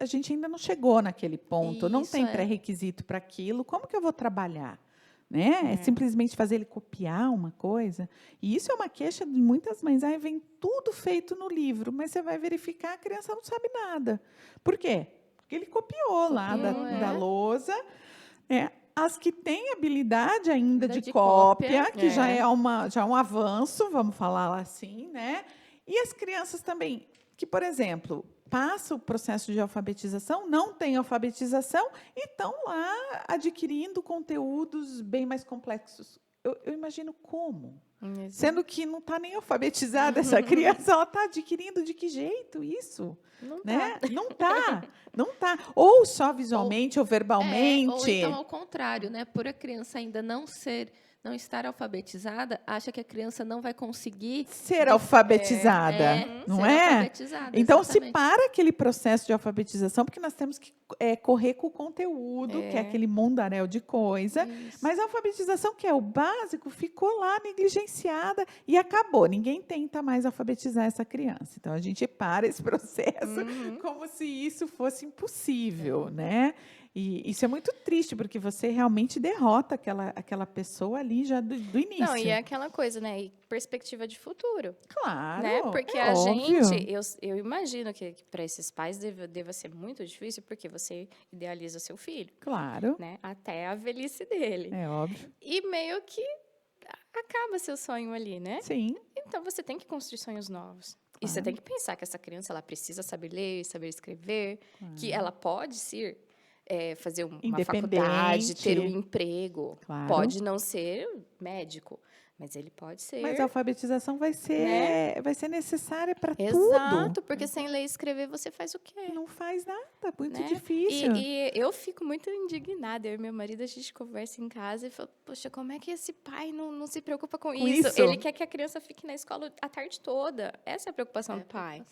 a gente ainda não chegou naquele ponto, não Isso, tem é. pré-requisito para aquilo, como que eu vou trabalhar? Né? É simplesmente fazer ele copiar uma coisa. E isso é uma queixa de muitas mães. Aí vem tudo feito no livro, mas você vai verificar, a criança não sabe nada. Por quê? Porque ele copiou lá da lousa. As que têm habilidade ainda de cópia, que já é um avanço, vamos falar assim, né? E as crianças também, que, por exemplo, passa o processo de alfabetização, não tem alfabetização e estão lá adquirindo conteúdos bem mais complexos. Eu imagino como. Sendo que não está nem alfabetizada essa criança, ela está adquirindo de que jeito isso? Não Né? tá. Não está, não tá. Ou só visualmente ou verbalmente. Ou então ao contrário, né? Por a criança ainda não estar alfabetizada, acha que a criança não vai conseguir ser alfabetizada, não ser é? alfabetizada, Então, exatamente. se para aquele processo de alfabetização, porque nós temos que correr com o conteúdo, que é aquele mundaréu de coisa, mas a alfabetização, que é o básico, ficou lá negligenciada e acabou. Ninguém tenta mais alfabetizar essa criança. Então, a gente para esse processo como se isso fosse impossível, né? E isso é muito triste, porque você realmente derrota aquela pessoa ali já do início. Não, e é aquela coisa, né? E perspectiva de futuro. Claro, Né? Porque é a óbvio. gente, eu imagino que para esses pais deva ser muito difícil, porque você idealiza seu filho, Claro, né? Até a velhice dele. é óbvio. E meio que acaba seu sonho ali, né? Sim, Então você tem que construir sonhos novos. E você tem que pensar que essa criança ela precisa saber ler, saber escrever, que ela pode ser fazer uma faculdade, ter um emprego. Claro. Pode não ser médico, mas ele pode ser. Mas a alfabetização vai ser, né? vai ser necessária para tudo. Exato, porque sem ler e escrever você faz o quê? Não faz nada, muito Né? difícil. E eu fico muito indignada. Eu e meu marido, a gente conversa em casa e fala, poxa, como é que esse pai não se preocupa com isso? Ele quer que a criança fique na escola a tarde toda. Essa é a preocupação do pai.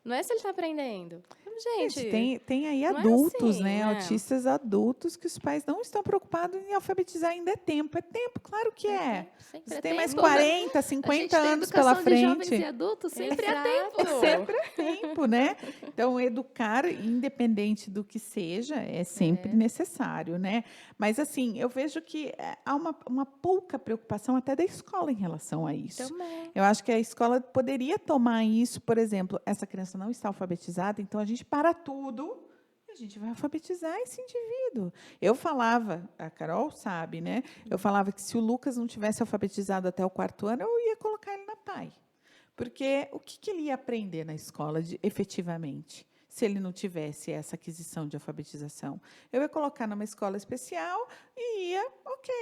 Não é se ele está aprendendo. Gente, tem aí não é adultos, assim, né? né? Autistas adultos que os pais não estão preocupados em alfabetizar, ainda é tempo. É tempo, claro que é. Sempre Você é tem mais tempo. 40, A 50 gente tem anos pela educação de jovens frente. e adultos, sempre é tempo. Sempre é tempo, né? Então, educar, independente do que seja, é sempre necessário, né? Mas, assim, eu vejo que há uma pouca preocupação até da escola em relação a isso. Também. Eu acho que a escola poderia tomar isso, por exemplo, essa criança não está alfabetizada, então a gente para tudo e a gente vai alfabetizar esse indivíduo. Eu falava, a Carol sabe, né? Eu falava que se o Lucas não tivesse alfabetizado até o 4º ano, eu ia colocar ele na PAI. Porque o que ele ia aprender na escola, efetivamente, se ele não tivesse essa aquisição de alfabetização? Eu ia colocar numa escola especial e ia,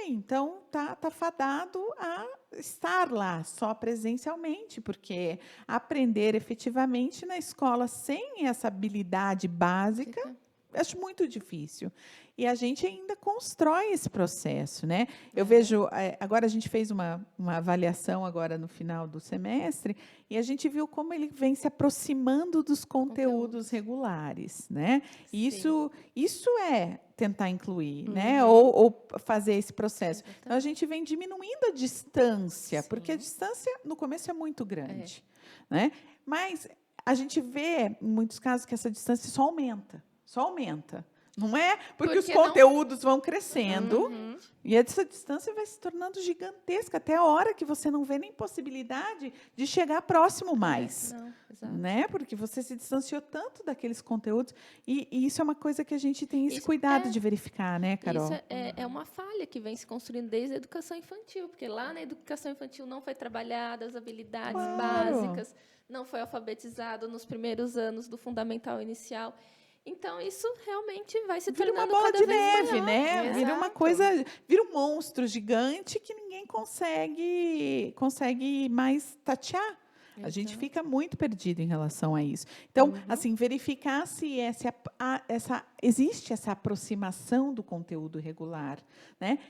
então tá fadado a estar lá só presencialmente, porque aprender efetivamente na escola sem essa habilidade básica, acho muito difícil. E a gente ainda constrói esse processo, né? Eu vejo, agora a gente fez uma avaliação agora no final do semestre e a gente viu como ele vem se aproximando dos conteúdos regulares, né? E isso é tentar incluir, né? Ou fazer esse processo. Então a gente vem diminuindo a distância, porque a distância no começo é muito grande, né? Mas a gente vê em muitos casos que essa distância só aumenta. Não é? Porque os conteúdos vão crescendo e essa distância vai se tornando gigantesca até a hora que você não vê nem possibilidade de chegar próximo mais. Né? Porque você se distanciou tanto daqueles conteúdos e isso é uma coisa que a gente tem esse cuidado de verificar, né, Carol? Isso é uma falha que vem se construindo desde a educação infantil, porque lá na educação infantil não foi trabalhada as habilidades básicas, não foi alfabetizado nos primeiros anos do fundamental inicial. Então, isso realmente vai se tornando cada vez maior. Vira uma bola de neve, né? Vira uma coisa, vira um monstro gigante que ninguém consegue mais tatear. A gente fica muito perdido em relação a isso. Então, assim, verificar se existe essa aproximação do conteúdo regular, né?